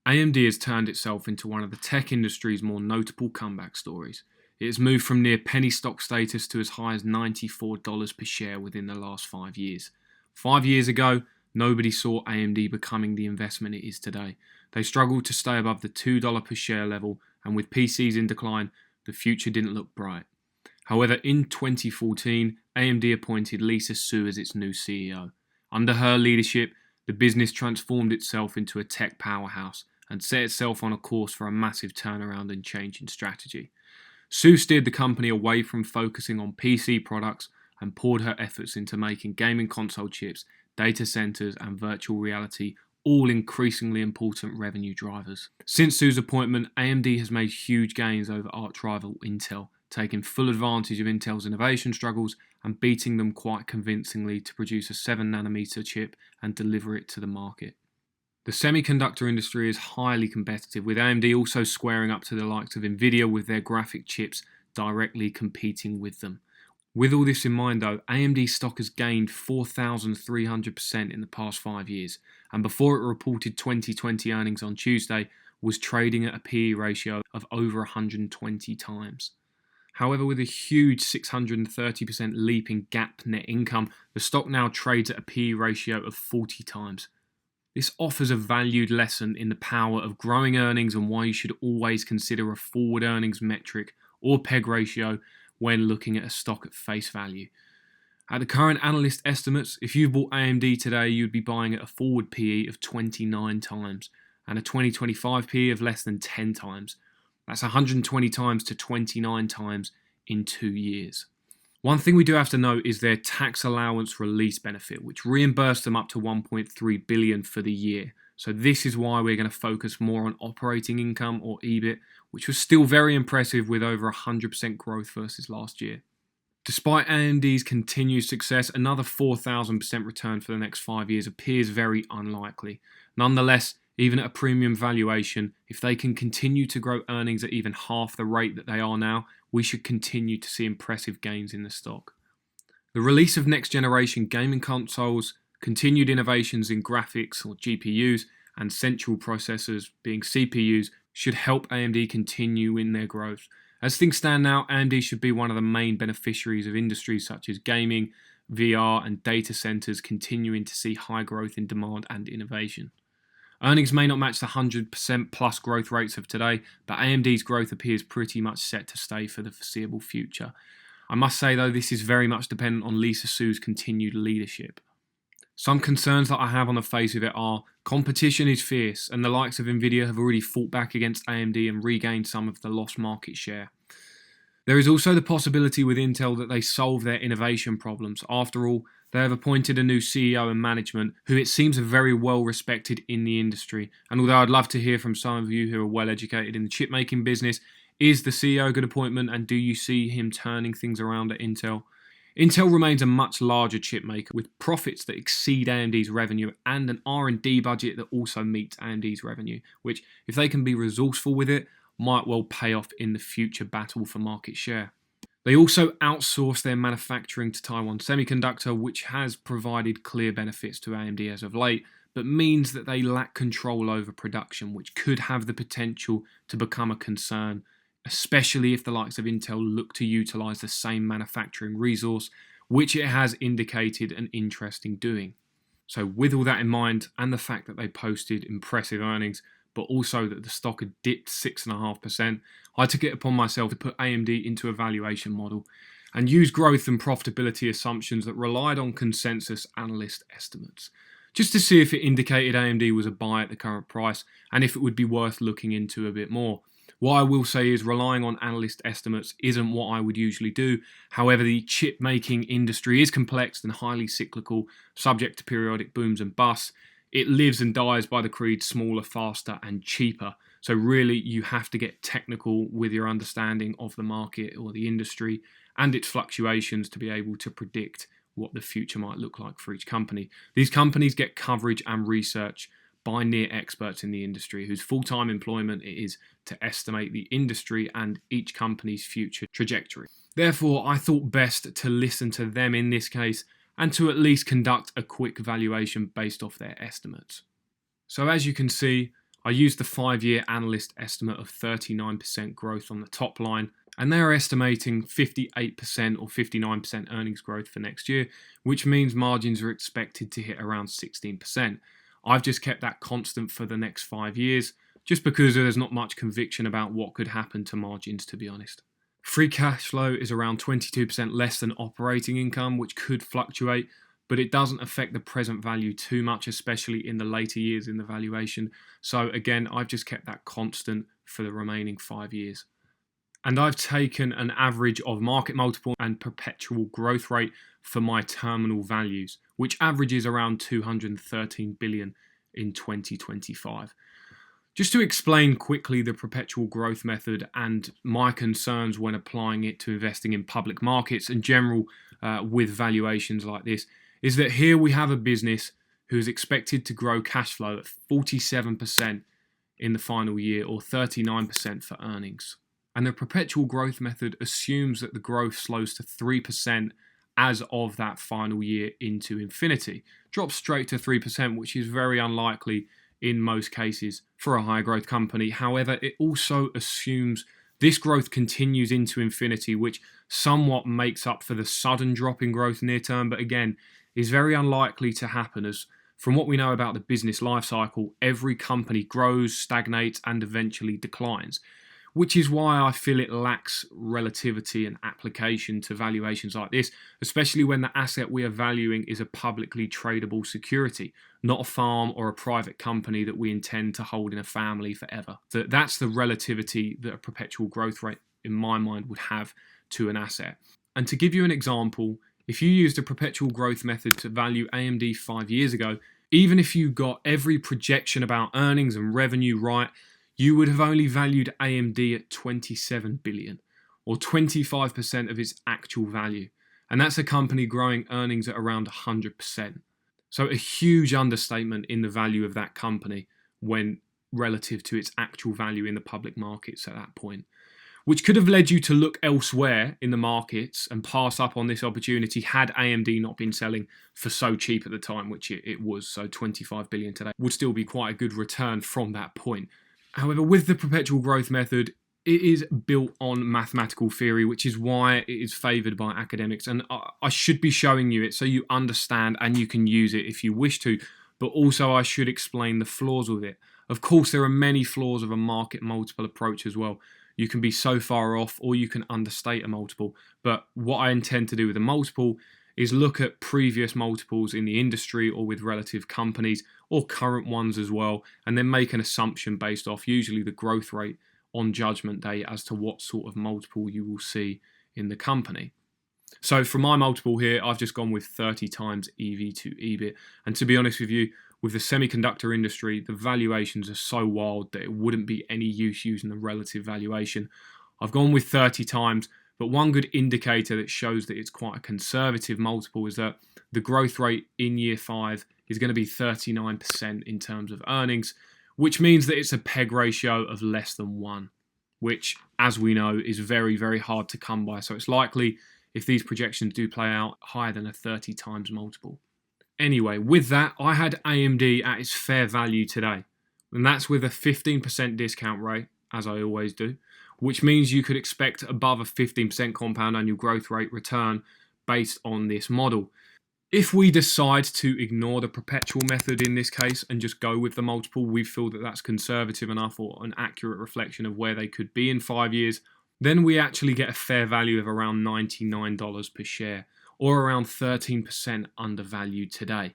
AMD has turned itself into one of the tech industry's more notable comeback stories. It has moved from near penny stock status to as high as $94 per share within the last 5 years. 5 years ago, nobody saw AMD becoming the investment it is today. They struggled to stay above the $2 per share level, and with PCs in decline, the future didn't look bright. However, in 2014, AMD appointed Lisa Su as its new CEO. Under her leadership, the business transformed itself into a tech powerhouse and set itself on a course for a massive turnaround and change in strategy. Su steered the company away from focusing on PC products and poured her efforts into making gaming console chips, data centers, and virtual reality all increasingly important revenue drivers. Since Su's appointment, AMD has made huge gains over arch-rival Intel, taking full advantage of Intel's innovation struggles and beating them quite convincingly to produce a 7nm chip and deliver it to the market. The semiconductor industry is highly competitive, with AMD also squaring up to the likes of Nvidia with their graphic chips directly competing with them. With all this in mind though, AMD stock has gained 4,300% in the past 5 years, and before it reported 2020 earnings on Tuesday, was trading at a PE ratio of over 120 times. However, with a huge 630% leap in GAAP net income, the stock now trades at a PE ratio of 40 times. This offers a valued lesson in the power of growing earnings and why you should always consider a forward earnings metric or PEG ratio when looking at a stock at face value. At the current analyst estimates, if you bought AMD today, you'd be buying at a forward PE of 29 times and a 2025 PE of less than 10 times. That's 120 times to 29 times in 2 years. One thing we do have to note is their tax allowance release benefit, which reimbursed them up to $1.3 billion for the year. So this is why we're going to focus more on operating income, or EBIT, which was still very impressive with over 100% growth versus last year. Despite AMD's continued success, another 4,000% return for the next 5 years appears very unlikely. Nonetheless, even at a premium valuation, if they can continue to grow earnings at even half the rate that they are now, we should continue to see impressive gains in the stock. The release of next-generation gaming consoles, continued innovations in graphics or GPUs, and central processors being CPUs should help AMD continue in their growth. As things stand now, AMD should be one of the main beneficiaries of industries such as gaming, VR, and data centers continuing to see high growth in demand and innovation. Earnings may not match the 100% plus growth rates of today, but AMD's growth appears pretty much set to stay for the foreseeable future. I must say though, this is very much dependent on Lisa Su's continued leadership. Some concerns that I have on the face of it are, competition is fierce and the likes of Nvidia have already fought back against AMD and regained some of the lost market share. There is also the possibility with Intel that they solve their innovation problems. After all, they have appointed a new CEO and management who it seems are very well respected in the industry. And although I'd love to hear from some of you who are well educated in the chip making business, is the CEO a good appointment and do you see him turning things around at Intel? Intel remains a much larger chip maker with profits that exceed AMD's revenue and an R&D budget that also meets AMD's revenue, which, if they can be resourceful with it, might well pay off in the future battle for market share. They also outsource their manufacturing to Taiwan Semiconductor, which has provided clear benefits to AMD as of late, but means that they lack control over production, which could have the potential to become a concern, especially if the likes of Intel look to utilize the same manufacturing resource, which it has indicated an interest in doing. So with all that in mind, and the fact that they posted impressive earnings, but also that the stock had dipped 6.5%, I took it upon myself to put AMD into a valuation model and use growth and profitability assumptions that relied on consensus analyst estimates, just to see if it indicated AMD was a buy at the current price and if it would be worth looking into a bit more. What I will say is relying on analyst estimates isn't what I would usually do. However, the chip making industry is complex and highly cyclical, subject to periodic booms and busts. It lives and dies by the creed smaller, faster, and cheaper. So really, you have to get technical with your understanding of the market or the industry and its fluctuations to be able to predict what the future might look like for each company. These companies get coverage and research by near experts in the industry whose full-time employment it is to estimate the industry and each company's future trajectory. Therefore, I thought best to listen to them in this case and to at least conduct a quick valuation based off their estimates. So as you can see, I used the 5-year analyst estimate of 39% growth on the top line, and they're estimating 58% or 59% earnings growth for next year, which means margins are expected to hit around 16%. I've just kept that constant for the next 5 years, just because there's not much conviction about what could happen to margins, to be honest. Free cash flow is around 22% less than operating income, which could fluctuate, but it doesn't affect the present value too much, especially in the later years in the valuation. So again, I've just kept that constant for the remaining 5 years. And I've taken an average of market multiple and perpetual growth rate for my terminal values, which averages around 213 billion in 2025. Just to explain quickly the perpetual growth method and my concerns when applying it to investing in public markets in general with valuations like this, is that here we have a business who's expected to grow cash flow at 47% in the final year or 39% for earnings. And the perpetual growth method assumes that the growth slows to 3% as of that final year into infinity. Drops straight to 3%, which is very unlikely in most cases for a high growth company. However, it also assumes this growth continues into infinity, which somewhat makes up for the sudden drop in growth near term, but again, is very unlikely to happen, as from what we know about the business life cycle, every company grows, stagnates, and eventually declines, which is why I feel it lacks relativity and application to valuations like this, especially when the asset we are valuing is a publicly tradable security, not a farm or a private company that we intend to hold in a family forever. That's the relativity that a perpetual growth rate, in my mind, would have to an asset. And to give you an example, if you used a perpetual growth method to value AMD 5 years ago, even if you got every projection about earnings and revenue right, you would have only valued AMD at 27 billion, or 25% of its actual value. And that's a company growing earnings at around 100%. So a huge understatement in the value of that company when relative to its actual value in the public markets at that point, which could have led you to look elsewhere in the markets and pass up on this opportunity had AMD not been selling for so cheap at the time, which it was. So 25 billion today would still be quite a good return from that point. However, with the perpetual growth method, it is built on mathematical theory, which is why it is favoured by academics. And I should be showing you it so you understand and you can use it if you wish to, but also I should explain the flaws with it. Of course, there are many flaws of a market multiple approach as well. You can be so far off or you can understate a multiple. But what I intend to do with a multiple is look at previous multiples in the industry or with relative companies or current ones as well, and then make an assumption based off usually the growth rate on judgment day as to what sort of multiple you will see in the company. So for my multiple here, I've just gone with 30 times EV to EBIT. And to be honest with you, with the semiconductor industry, the valuations are so wild that it wouldn't be any use using the relative valuation. I've gone with 30 times, but one good indicator that shows that it's quite a conservative multiple is that the growth rate in year 5 is going to be 39% in terms of earnings, which means that it's a PEG ratio of less than 1, which, as we know, is very, very hard to come by. So it's likely, if these projections do play out, higher than a 30 times multiple. Anyway, with that, I had AMD at its fair value today, and that's with a 15% discount rate, as I always do, which means you could expect above a 15% compound annual growth rate return based on this model. If we decide to ignore the perpetual method in this case and just go with the multiple, we feel that that's conservative enough or an accurate reflection of where they could be in 5 years, then we actually get a fair value of around $99 per share, or around 13% undervalued today.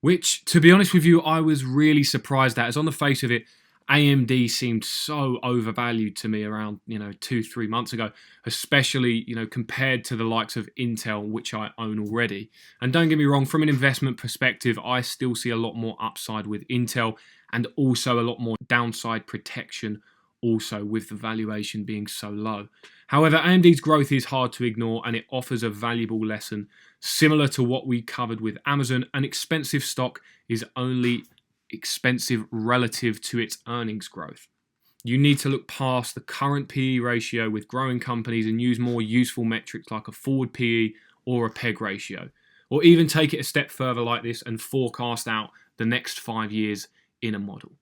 Which, to be honest with you, I was really surprised at, as on the face of it, AMD seemed so overvalued to me around 2-3 months ago, especially compared to the likes of Intel, which I own already. And don't get me wrong, from an investment perspective, I still see a lot more upside with Intel and also a lot more downside protection also with the valuation being so low. However, AMD's growth is hard to ignore and it offers a valuable lesson. Similar to what we covered with Amazon, an expensive stock is only expensive relative to its earnings growth. You need to look past the current PE ratio with growing companies and use more useful metrics like a forward PE or a PEG ratio, or even take it a step further like this and forecast out the next 5 years in a model.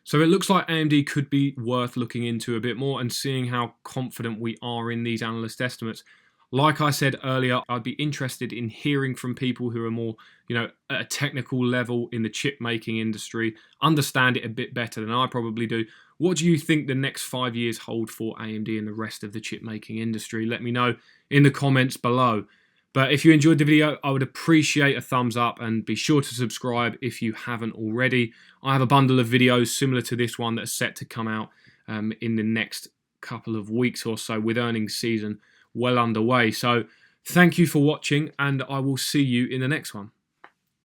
So it looks like AMD could be worth looking into a bit more and seeing how confident we are in these analyst estimates. Like I said earlier, I'd be interested in hearing from people who are more, at a technical level in the chip making industry, understand it a bit better than I probably do. What do you think the next 5 years hold for AMD and the rest of the chip making industry? Let me know in the comments below. But if you enjoyed the video, I would appreciate a thumbs up, and be sure to subscribe if you haven't already. I have a bundle of videos similar to this one that are set to come out in the next couple of weeks or so, with earnings season well underway. So thank you for watching, and I will see you in the next one.